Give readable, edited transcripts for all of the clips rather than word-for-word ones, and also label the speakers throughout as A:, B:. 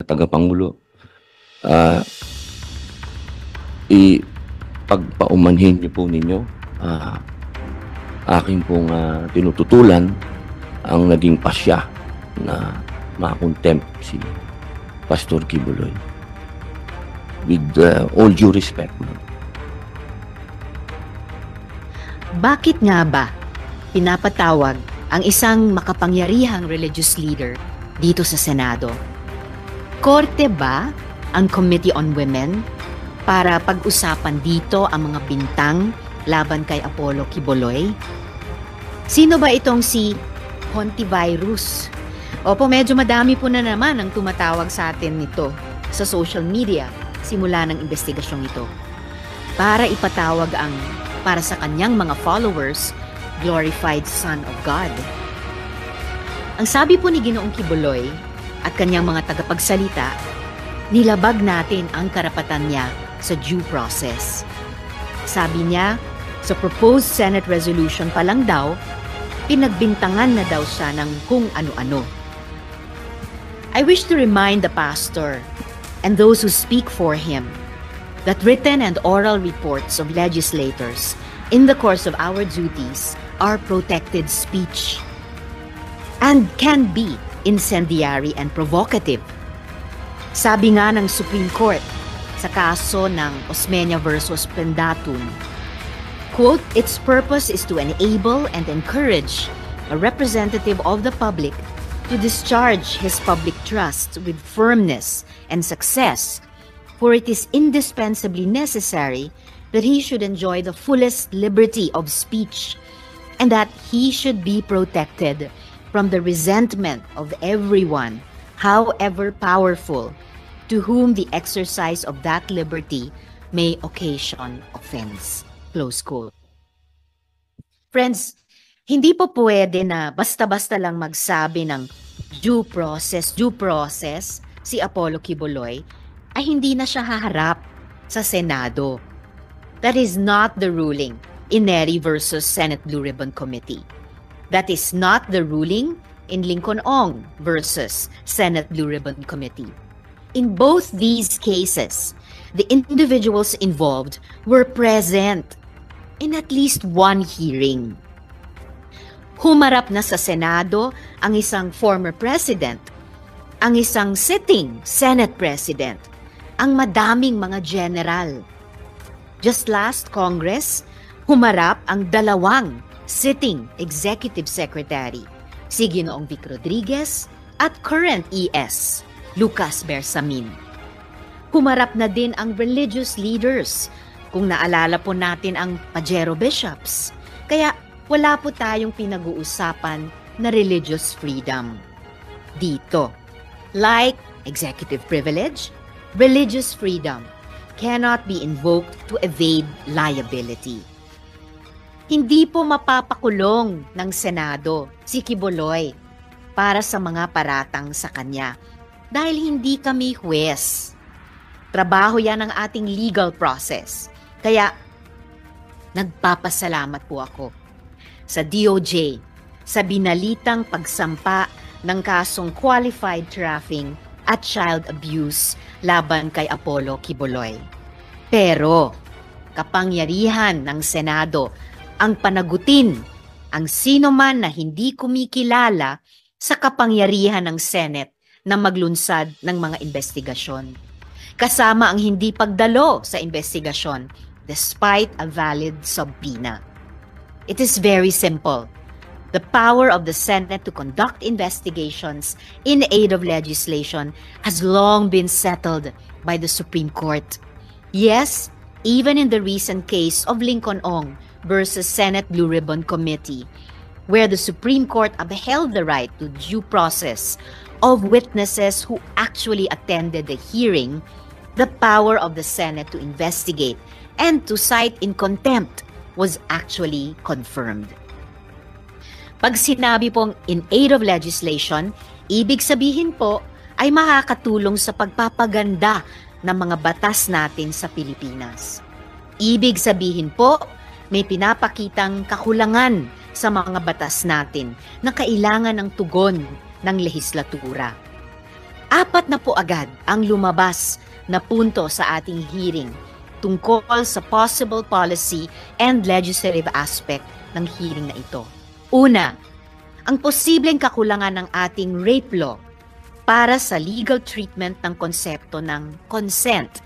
A: Tagapangulo, ah, pagpaumanhin niyo po ninyo, aking pong tinututulan ang naging pasya na ma-contempt si Pastor Quiboloy. With all due respect, ma'am.
B: Bakit nga ba pinapatawag ang isang makapangyarihang religious leader dito sa Senado? Korte ba ang Committee on Women para pag-usapan dito ang mga bintang laban kay Apollo Quiboloy? Sino ba itong si Hontivirus? Opo, medyo madami po na naman ang tumatawag sa atin nito sa social media simula ng investigasyong ito. Para ipatawag ang, para sa kanyang mga followers, glorified Son of God. Ang sabi po ni Ginoong Quiboloy at kanyang mga tagapagsalita, nilabag natin ang karapatan niya sa due process. Sabi niya, sa proposed Senate resolution pa lang daw, pinagbintangan na daw siya ng kung ano-ano. I wish to remind the pastor and those who speak for him that written and oral reports of legislators in the course of our duties are protected speech and can be incendiary and provocative. Sabi nga ng Supreme Court sa kaso ng Osmeña versus Pendatun, quote, its purpose is to enable and encourage a representative of the public to discharge his public trust with firmness and success, for it is indispensably necessary that he should enjoy the fullest liberty of speech and that he should be protected from the resentment of everyone, however powerful, to whom the exercise of that liberty may occasion offense. Close quote. Friends, hindi po pwede na basta-basta lang magsabi ng due process si Apollo Quiboloy ay hindi na siya haharap sa Senado. That is not the ruling in Neri versus Senate Blue Ribbon Committee. That is not the ruling in Lincoln Ong versus Senate Blue Ribbon Committee. In both these cases, the individuals involved were present in at least one hearing. Humarap na sa Senado ang isang former president, ang isang sitting Senate president, ang madaming mga general. Just last Congress, humarap ang dalawang sitting executive secretary, si Ginoong Vic Rodriguez at current ES, Lucas Bersamin. Humarap na din ang religious leaders, kung naalala po natin ang Pajero bishops. Kaya wala po tayong pinag-uusapan na religious freedom dito. Like executive privilege, religious freedom cannot be invoked to evade liability. Hindi po mapapakulong ng Senado si Quiboloy para sa mga paratang sa kanya dahil hindi kami huwes. Trabaho yan ng ating legal process. Kaya nagpapasalamat po ako sa DOJ sa binalitang pagsampa ng kasong qualified trafficking at child abuse laban kay Apollo Quiboloy. Pero kapangyarihan ng Senado ang panagutin ang sino man na hindi kumikilala sa kapangyarihan ng Senate na maglunsad ng mga investigasyon. Kasama ang hindi pagdalo sa investigasyon despite a valid subpoena. It is very simple. The power of the Senate to conduct investigations in aid of legislation has long been settled by the Supreme Court. Yes, even in the recent case of Lincoln Ong versus Senate Blue Ribbon Committee, where the Supreme Court upheld the right to due process of witnesses who actually attended the hearing, the power of the Senate to investigate and to cite in contempt was actually confirmed. Pag sinabi pong in aid of legislation, ibig sabihin po ay makakatulong sa pagpapaganda ng mga batas natin sa Pilipinas. Ibig sabihin po, may pinapakitang kakulangan sa mga batas natin na kailangan ng tugon ng lehislatura. 4 na po agad ang lumabas na punto sa ating hearing tungkol sa possible policy and legislative aspect ng hearing na ito. Una, ang posibleng kakulangan ng ating rape law para sa legal treatment ng konsepto ng consent.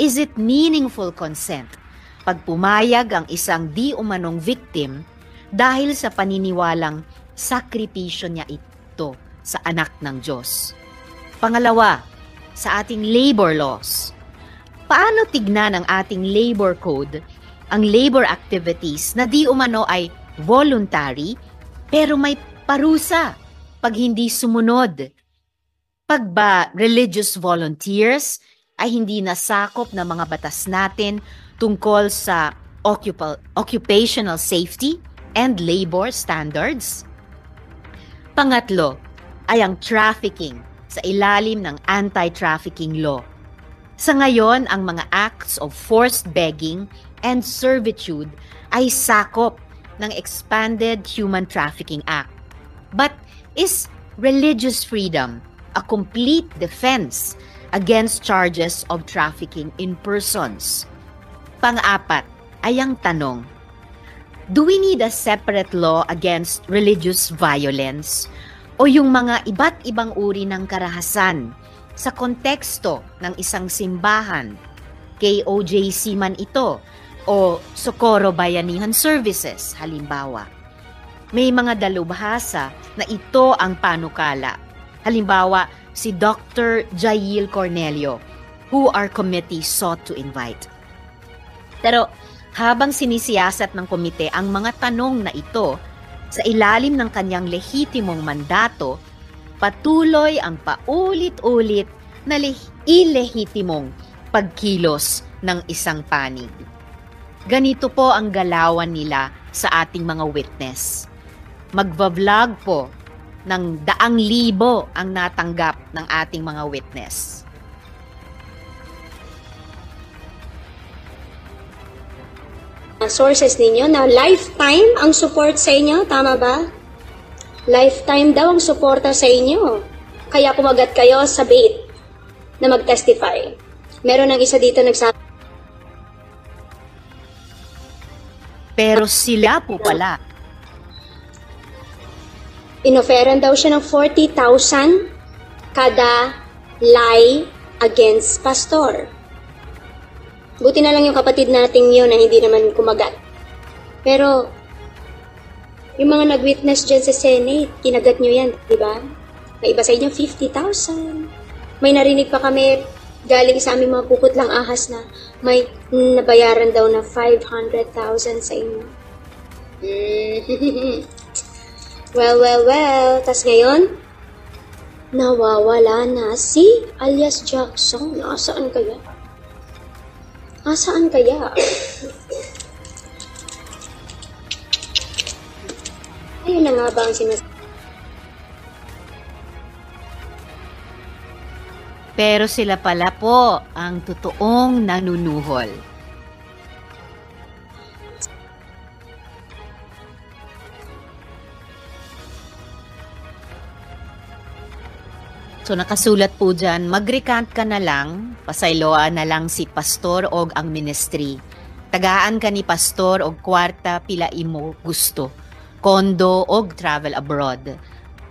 B: Is it meaningful consent pag pumayag ang isang di umanong victim dahil sa paniniwalang sakripisyo niya ito sa anak ng Diyos? Pangalawa, sa ating labor laws. Paano tignan ng ating labor code ang labor activities na di umano ay voluntary pero may parusa pag hindi sumunod? Pag ba religious volunteers ay hindi nasakop ng mga batas natin tungkol sa occupational safety and labor standards? Pangatlo ay ang trafficking sa ilalim ng anti-trafficking law. Sa ngayon, ang mga acts of forced begging and servitude ay sakop ng Expanded Human Trafficking Act. But is religious freedom a complete defense against charges of trafficking in persons? Pang-apat ay ang tanong, do we need a separate law against religious violence o yung mga iba't ibang uri ng karahasan sa konteksto ng isang simbahan, KOJC man ito, o Socorro Bayanihan Services, halimbawa? May mga dalubhasa na ito ang panukala. Halimbawa, si Dr. Jail Cornelio, who our committee sought to invite. Pero habang sinisiyasat ng komite ang mga tanong na ito, sa ilalim ng kanyang lehitimong mandato, patuloy ang paulit-ulit na ilehitimong pagkilos ng isang panig. Ganito po ang galawan nila sa ating mga witness. Magva-vlog po ng 100,000 ang natanggap ng ating mga witness.
C: Sources ninyo na lifetime ang support sa inyo, tama ba? Lifetime daw ang suporta sa inyo. Kaya kumagat kayo sa bait na mag-testify. Meron ng isa dito nagsabi.
B: Pero sila po pala.
C: Inoferan daw siya ng 40,000 kada lie against pastor. Buti na lang yung kapatid nating yun na hindi naman kumagat. Pero, yung mga nag-witness dyan sa Senate, kinagat nyo yan, di ba? May iba sa inyo, 50,000. May narinig pa kami galing sa aming mga puputlang ahas na may nabayaran daw na 500,000 sa inyo. Well. Tas ngayon, nawawala na si alias Jackson. Nasaan kaya? Asaan kaya? Ayun na nga ba ang sinasabi?
B: Pero sila pala po ang totoong nanunuhol. So nakasulat po dyan, mag-recant ka na lang, pasayloan na lang si pastor og ang ministry. Tagaan ka ni pastor og kwarta pila imo gusto, kondo og travel abroad.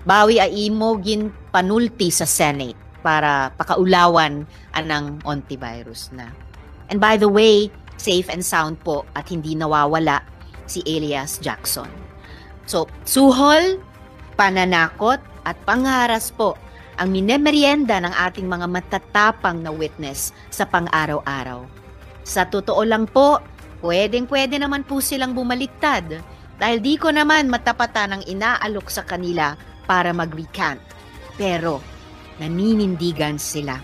B: Bawi a imo gin panulti sa Senate para pakaulawan anang antivirus na. And by the way, safe and sound po at hindi nawawala si Elias Jackson. So, suhol, pananakot at pangharas po ang minemerienda ng ating mga matatapang na witness sa pang-araw-araw. Sa totoo lang po, pwedeng-pwede naman po silang bumaliktad dahil di ko naman matapatan ang inaalok sa kanila para mag-recant. Pero, naninindigan sila.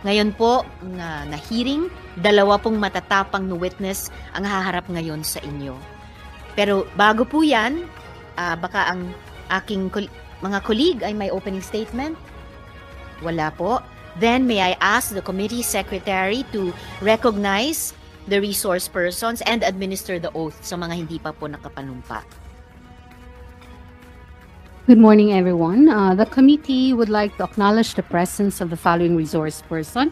B: Ngayon po, na hearing, 2 pong matatapang na witness ang haharap ngayon sa inyo. Pero bago po yan, baka ang aking mga colleague ay may opening statement? Wala po. Then may I ask the committee secretary to recognize the resource persons and administer the oath sa mga hindi pa po nakapanumpa.
D: Good morning, everyone. The committee would like to acknowledge the presence of the following resource person.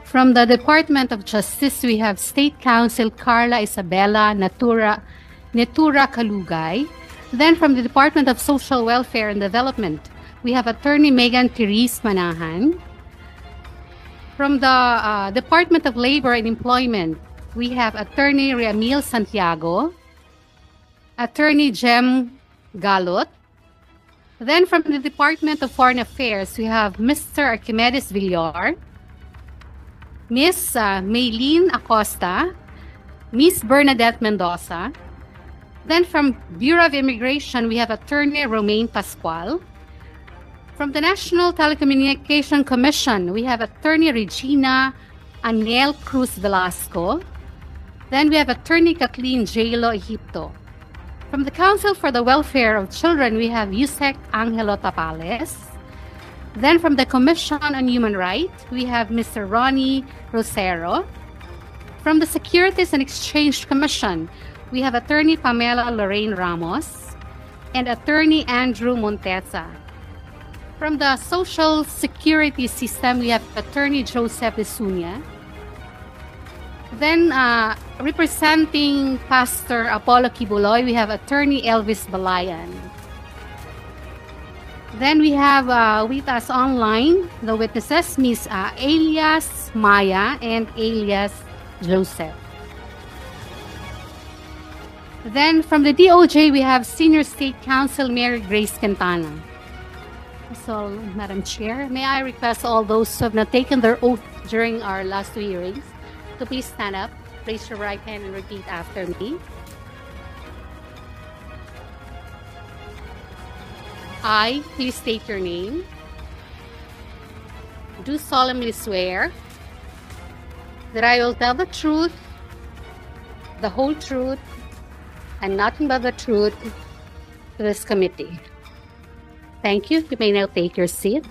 D: From the Department of Justice, we have State Counsel Carla Isabella Netura Kalugay. Then from the Department of Social Welfare and Development, we have Attorney Megan Therese Manahan. From the Department of Labor and Employment, we have Attorney Riamil Santiago, Attorney Jem Galot. Then from the Department of Foreign Affairs, we have Mr. Archimedes Villar, Miss Maylene Acosta, Miss Bernadette Mendoza. Then from Bureau of Immigration, we have Attorney Romaine Pascual. From the National Telecommunication Commission, we have Attorney Regina Aniel Cruz Velasco. Then we have Attorney Kathleen Jalo Egipto. From the Council for the Welfare of Children, we have Yusek Angelo Tapales. Then from the Commission on Human Rights, we have Mr. Ronnie Rosero. From the Securities and Exchange Commission, we have Attorney Pamela Lorraine Ramos and Attorney Andrew Monteza. From the Social Security System, we have Attorney Joseph Desunia. Then, representing Pastor Apollo Kibuloy, we have Attorney Elvis Balayan. Then we have with us online the witnesses, Ms. Elias Maya and Elias Joseph. Then from the DOJ, we have Senior State Counsel Mary Grace Quintana. So, Madam Chair, may I request all those who have not taken their oath during our last two hearings to please stand up, raise your right hand, and repeat after me. I, please state your name, do solemnly swear that I will tell the truth, the whole truth, and nothing but the truth to this committee. Thank you. You may now take your seat.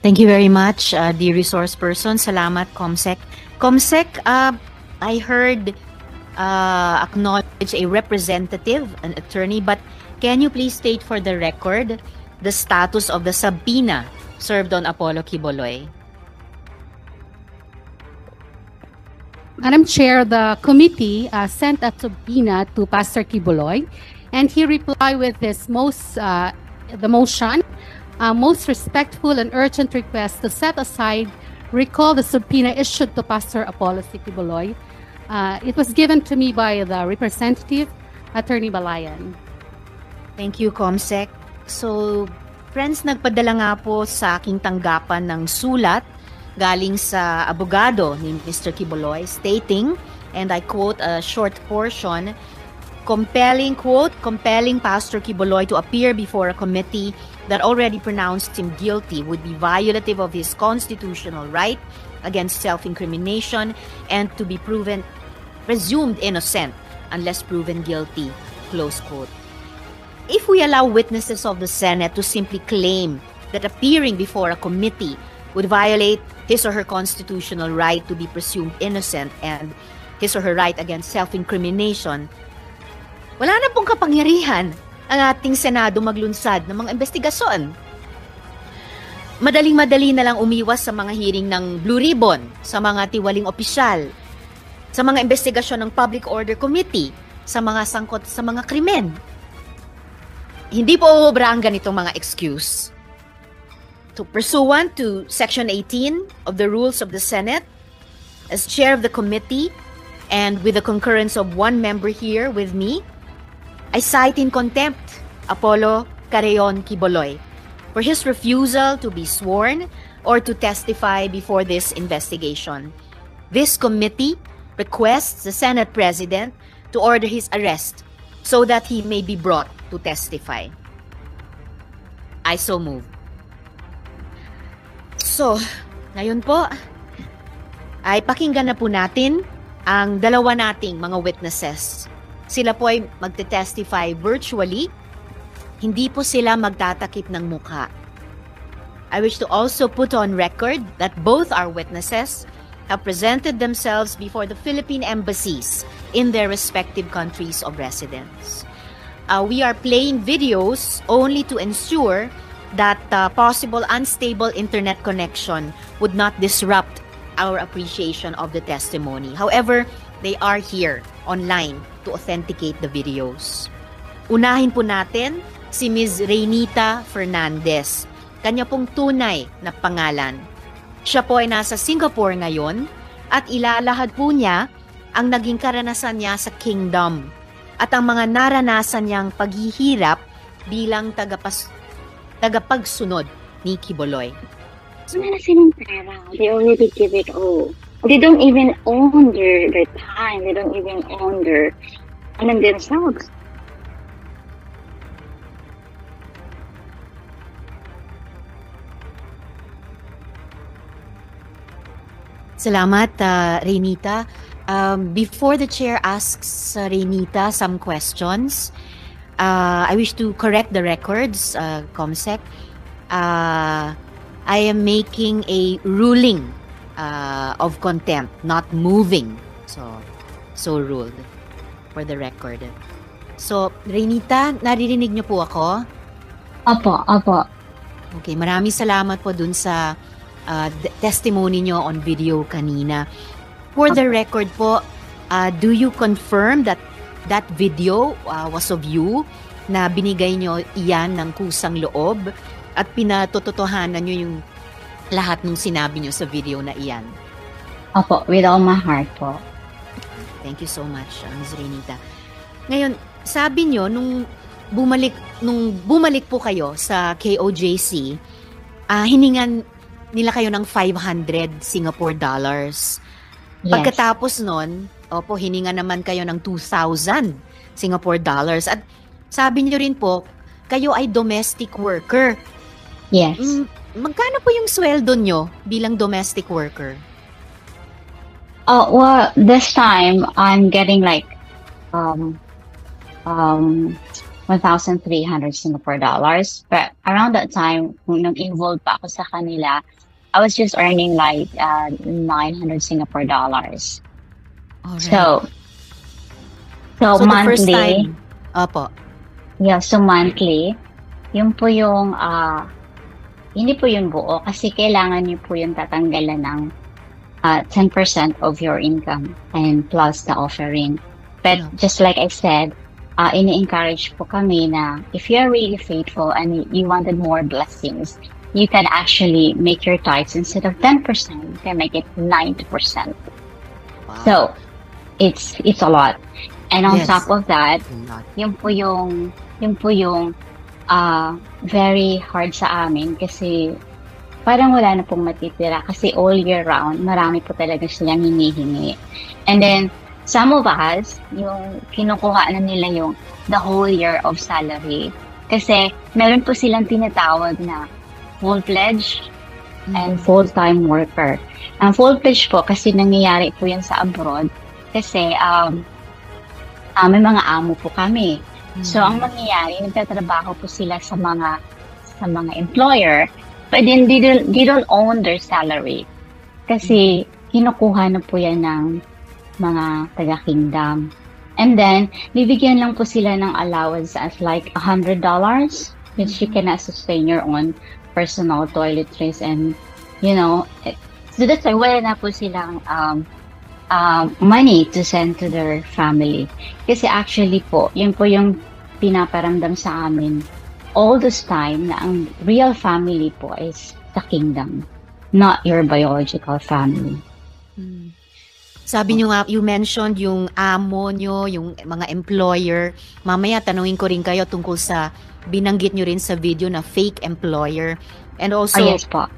B: Thank you very much, dear resource person. Salamat, Comsec. Comsec, I heard acknowledge a representative, an attorney, but can you please state for the record the status of the subpoena served on Apollo Quiboloy?
D: Madam Chair, the committee sent a subpoena to Pastor Quiboloy, and he replied with this the motion, most respectful and urgent request to set aside, recall the subpoena issued to Pastor Apollo Quiboloy. It was given to me by the representative, Attorney Balayan.
B: Thank you, Comsec. So, friends, nagpadala nga po sa aking tanggapan ng sulat galing sa abogado ni Mr. Quiboloy stating, and I quote a short portion, compelling Pastor Quiboloy to appear before a committee that already pronounced him guilty would be violative of his constitutional right against self-incrimination and to be presumed innocent unless proven guilty, close quote. If we allow witnesses of the Senate to simply claim that appearing before a committee would violate his or her constitutional right to be presumed innocent and his or her right against self-incrimination, wala na pong kapangyarihan ang ating Senado maglunsad ng mga investigasyon. Madaling-madali na lang umiwas sa mga hearing ng Blue Ribbon, sa mga tiwaling opisyal, sa mga investigasyon ng Public Order Committee, sa mga sangkot sa mga krimen. Hindi po uubra ang ganitong mga excuse. To pursuant to Section 18 of the Rules of the Senate, as chair of the committee and with the concurrence of one member here with me, I cite in contempt Apollo Carreon Quiboloy for his refusal to be sworn or to testify before this investigation. This committee requests the Senate President to order his arrest so that he may be brought to testify. I so move. So, ngayon po, ay pakinggan na po natin ang dalawa nating mga witnesses. Sila po ay magte-testify virtually. Hindi po sila magtatakip ng mukha. I wish to also put on record that both our witnesses have presented themselves before the Philippine embassies in their respective countries of residence. we are playing videos only to ensure that possible unstable internet connection would not disrupt our appreciation of the testimony. However, they are here online to authenticate the videos. Unahin po natin si Ms. Reynita Fernandez. Kanya pong tunay na pangalan. Siya po ay nasa Singapore ngayon at ilalahad po niya ang naging karanasan niya sa Kingdom at ang mga naranasan niyang paghihirap bilang tagapagsunod ni Quiboloy.
E: Wala na silang pera. They already give it all. They don't even own their time. They don't even own themselves.
B: Salamat, Reynita. Before the chair asks Reynita some questions, I wish to correct the records, Comsec. I am making a ruling of contempt, not moving. So ruled for the record. So, Reynita, naririnig niyo po ako?
E: Opo.
B: Okay, maraming salamat po dun sa testimony nyo on video kanina. For the record po, do you confirm that that video was of you, na binigay nyo iyan ng kusang loob at pinatototohanan nyo yung lahat ng sinabi nyo sa video na iyan?
E: Opo, with all my heart po.
B: Thank you so much, Ms. Reynita. Ngayon, sabi nyo, nung bumalik po kayo sa KOJC, hiningan nila kayo ng 500 Singapore dollars.
E: Yes.
B: Pagkatapos nun, hininga naman kayo ng 2,000 Singapore dollars. At sabi niyo rin po, kayo ay domestic worker.
E: Yes.
B: Magkano po yung sweldo nyo bilang domestic worker?
E: Well, this time I'm getting like 1,300 Singapore dollars. But around that time, nung involved pa ako sa kanila, I was just earning like 900 Singapore dollars.
B: Alright.
E: So
B: the first
E: monthly.
B: time, opo.
E: Yeah, so monthly, yun po yung, hindi po yun buo kasi kailangan niyo po yung tatanggalan ng 10% of your income and plus the offering. But just like I said, ini-encourage po kami na if you're really faithful and you wanted more blessings, you can actually make your tithes instead of 10%, you can make it 90%.
B: Wow.
E: So, it's a lot. And on
B: Yes.
E: top of that,
B: Not.
E: yun po yung very hard sa amin kasi parang wala na pong matitira kasi all year round, marami po talaga silang hinihingi. And then, some of us, yung kinukuha na nila yung the whole year of salary. Kasi meron po silang tinatawag na full-fledged and full-time worker. Ang full-fledged po kasi nangyayari po yan sa abroad kasi may mga amo po kami. So, ang mangyayari, nagtatrabaho po sila sa mga employer, but then they don't own their salary. Kasi, kinukuha na po yan ng mga taga-kingdom. And then, bibigyan lang po sila ng allowance as like $100, which you cannot sustain your own personal toiletries and, so that's why wala na po silang money to send to their family. Kasi actually po, yun po yung pinaparamdam sa amin all this time na ang real family po is the kingdom, not your biological family.
B: Sabi nyo nga, you mentioned yung amo nyo, yung mga employer. Mamaya tanungin ko rin kayo tungkol sa binanggit nyo rin sa video na fake employer. And also,
E: Yes po.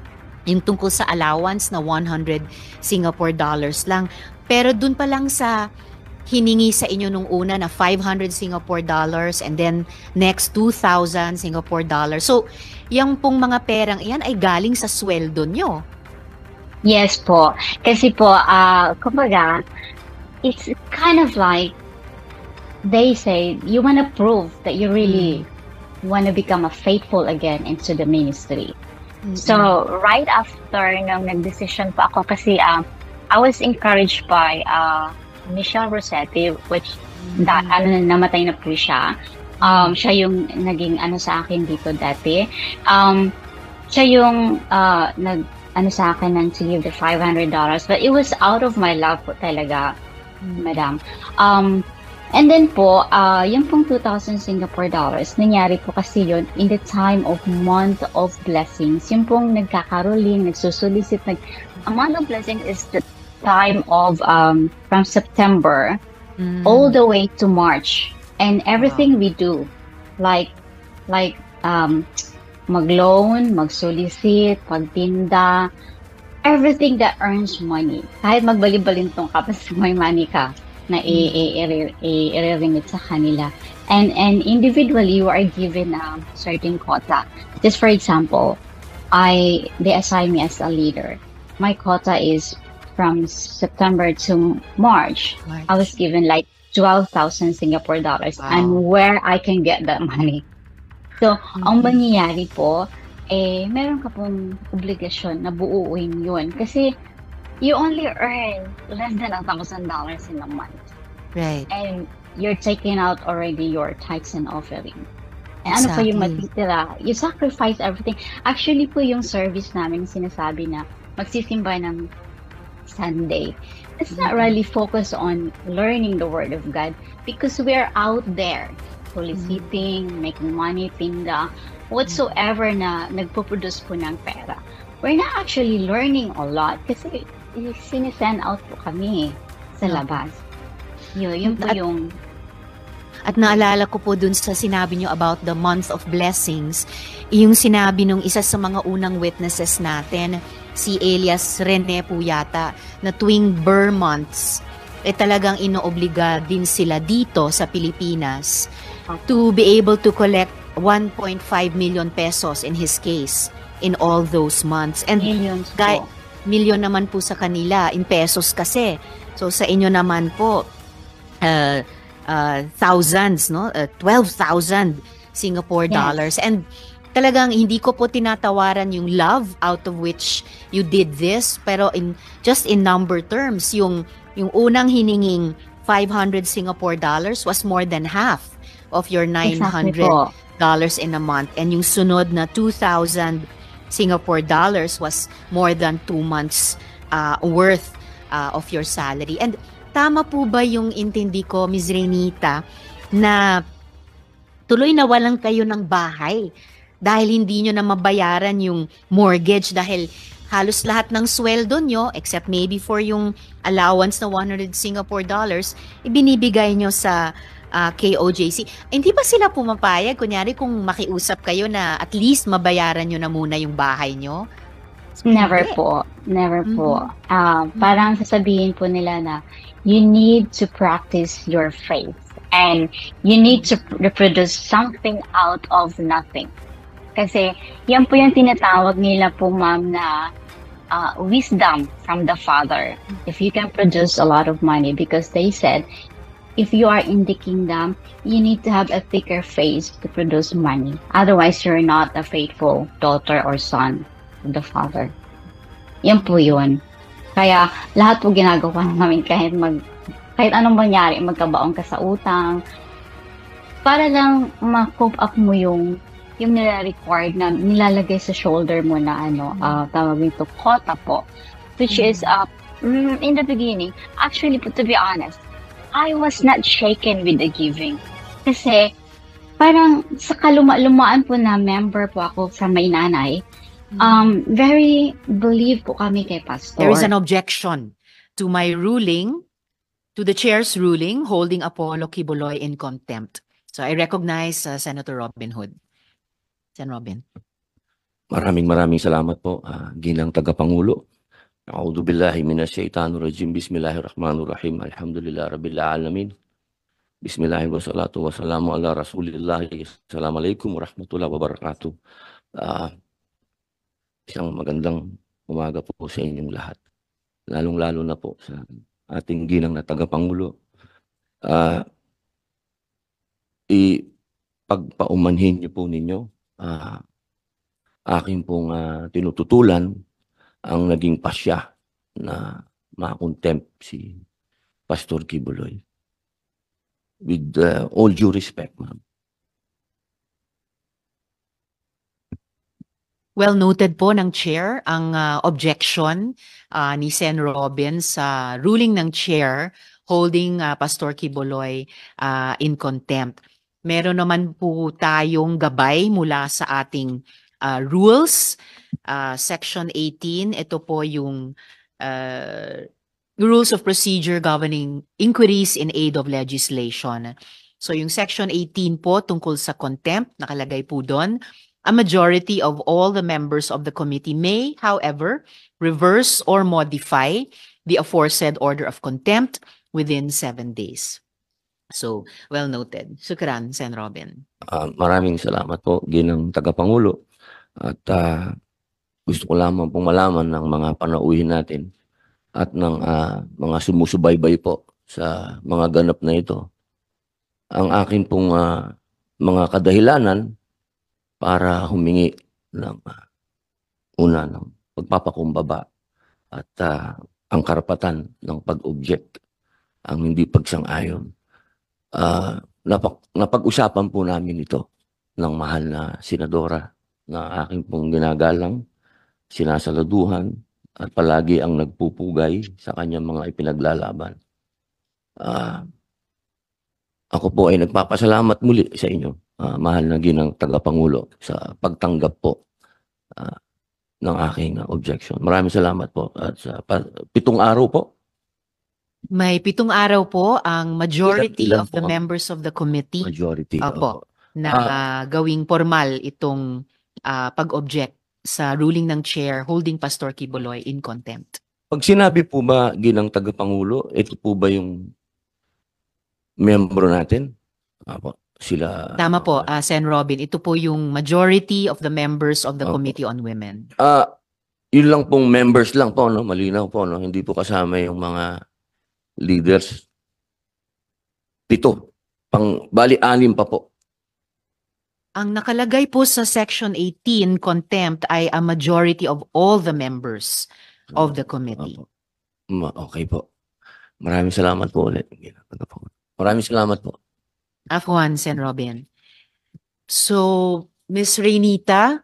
B: yung tungkol sa allowance na 100 Singapore dollars lang. Pero dun pa lang sa hiningi sa inyo nung una na 500 Singapore dollars and then next 2,000 Singapore dollars. So, yung pong mga perang iyan ay galing sa sweldo nyo.
E: Yes po. Kasi po, kumbaga, it's kind of like they say, you want to prove that you really want to become a faithful again into the ministry. So, right after nung nag-decision pa ako, kasi I was encouraged by Michelle Rossetti, which namatay na po siya. Siya yung naging ano sa akin dito dati. Siya yung nag sa akin ng to give the $500. But it was out of my love po talaga, madam. And then po, yung pong 2,000 Singapore dollars, nangyari po kasi yun in the time of month of blessings. Yung pong nagkakaroling, nagsusolicit, a month of blessing is the time of from September all the way to March. And everything we do, like mag-loan, mag-solicit, pagtinda, everything that earns money. Kahit magbalin-balintong ka, basta may money ka na i-remit sa kanila. And individually, you are given a certain quota. Just for example, they assign me as a leader. My quota is from September to March. I was given like 12,000 Singapore dollars.
B: Wow.
E: And where I can get that money. So, ang mangyayari po, meron ka pong obligasyon na buuin yun. Kasi, you only earn less than $1,000 in a month.
B: Right.
E: And you're taking out already your tithes and offering. And ano pa yung
B: Exactly.
E: matitira? You sacrifice everything. Actually po yung service namin sinasabi na magsisimba ng Sunday. It's not really focused on learning the Word of God because we're out there soliciting, making money, tinda, whatsoever na nagpo-produce po ng pera. We're not actually learning a lot kasi sinisend out po kami sa labas. Yun po yung...
B: At naalala ko po dun sa sinabi nyo about the month of blessings, yung sinabi nung isa sa mga unang witnesses natin, si Elias Rene po yata, na tuwing Burr months, talagang inoobliga din sila dito sa Pilipinas to be able to collect 1.5 million pesos in his case in all those months. And
E: Millions po.
B: Milyon naman po sa kanila in pesos kasi. So sa inyo naman po, thousands, no? 12,000 Singapore dollars. And talagang hindi ko po tinatawaran yung love out of which you did this, pero just in number terms, yung unang hininging 500 Singapore dollars was more than half of your $900 in a month, and yung sunod na 2,000 Singapore dollars was more than 2 months worth of your salary. And tama po ba yung intindi ko, Ms. Renita, na tuloy na walang kayo ng bahay dahil hindi nyo na mabayaran yung mortgage dahil halos lahat ng sweldo nyo, except maybe for yung allowance na 100 Singapore dollars, ibinibigay nyo sa KOJC. Hindi ba sila pumapayag? Kunyari kung makiusap kayo na at least mabayaran nyo na muna yung bahay nyo?
E: Never po. Never po. Parang sasabihin po nila na you need to practice your faith and you need to reproduce something out of nothing. Kasi yan po yung tinatawag nila po, ma'am, na wisdom from the Father. If you can produce a lot of money, because they said, if you are in the kingdom, you need to have a thicker faith to produce money. Otherwise, you're not a faithful daughter or son of the Father. Yan po yun. Kaya lahat po ginagawa namin kahit anong mangyari, magkabaon ka sa utang, para lang ma-cope up mo yung nila-required na nilalagay sa shoulder mo na tawag nito, quota po. Which is, in the beginning, actually po, to be honest, I was not shaken with the giving. Kasi, parang sa kaluma-lumaan po na member po ako from my nanay, very believe po kami kay Pastor.
B: There is an objection to my ruling, to the chair's ruling, holding Apollo Kibuloy in contempt. So I recognize Senator Robin Hood. Sen. Robin.
A: Maraming salamat po, ginang tagapangulo. A'udhu billahi minasyaitanir rajim. Bismillahirrahmanirrahim. Alhamdulillah rabbil alamin. Bismillahirrahmanirrahim. Wassalatu wassalamu ala Rasulillah. Assalamualaikum warahmatullahi wabarakatuh. Isang magandang umaga po sa inyong lahat. Lalong-lalo na po sa ating ginang na tagapangulo. Pagpaumanhin niyo po ninyo, aking pong tinututulan ang naging pasya na makontempt si Pastor Kibuloy. With all due respect, ma'am,
B: Well noted po ng chair ang objection ni Sen. Robin sa ruling ng chair holding Pastor Quiboloy in contempt. Meron naman po tayong gabay mula sa ating rules. Section 18, ito po yung rules of procedure governing inquiries in aid of legislation. So yung section 18 po tungkol sa contempt, nakalagay po doon, a majority of all the members of the committee may, however, reverse or modify the aforesaid order of contempt within 7 days. So, well noted. Shukran, Sen. Robin.
A: Maraming salamat po, ginang tagapangulo. At gusto ko lamang pong malaman ng mga panauhin natin at ng mga sumusubaybay po sa mga ganap na ito. Ang akin pong mga kadahilanan para humingi ng ng pagpapakumbaba at ang karapatan ng pag-object, ang hindi pagsang-ayon. Napag-usapan po namin ito ng mahal na senadora na aking pong ginagalang, sinasaladuhan at palagi ang nagpupugay sa kanyang mga ipinaglalaban. Ako po ay nagpapasalamat muli sa inyo, mahal na ginang tagapangulo, sa pagtanggap po ng aking objection. Maraming salamat po. At sa 7 araw po.
B: May 7 araw po ang majority
A: Ilan
B: of the
A: po?
B: members of the committee
A: Majority.
B: Opo. Na gawing formal itong pag-object sa ruling ng chair holding Pastor Quiboloy in contempt.
A: Pag sinabi po ba, ginang tagapangulo, ito po ba yung membro natin? Apo, sila.
B: Tama po, Sen. Robin. Ito po yung majority of the members of the
A: Opo.
B: Committee on Women.
A: Yun lang pong members lang po, no? Malinaw po, no? Hindi po kasama yung mga leaders. 7. Bali, 6 pa po.
B: Ang nakalagay po sa Section 18, contempt, ay a majority of all the members of the committee.
A: Opo. Okay po. Maraming salamat po ulit. Maraming salamat po.
B: Afwan, Sen. Robin. So, Ms. Reynita,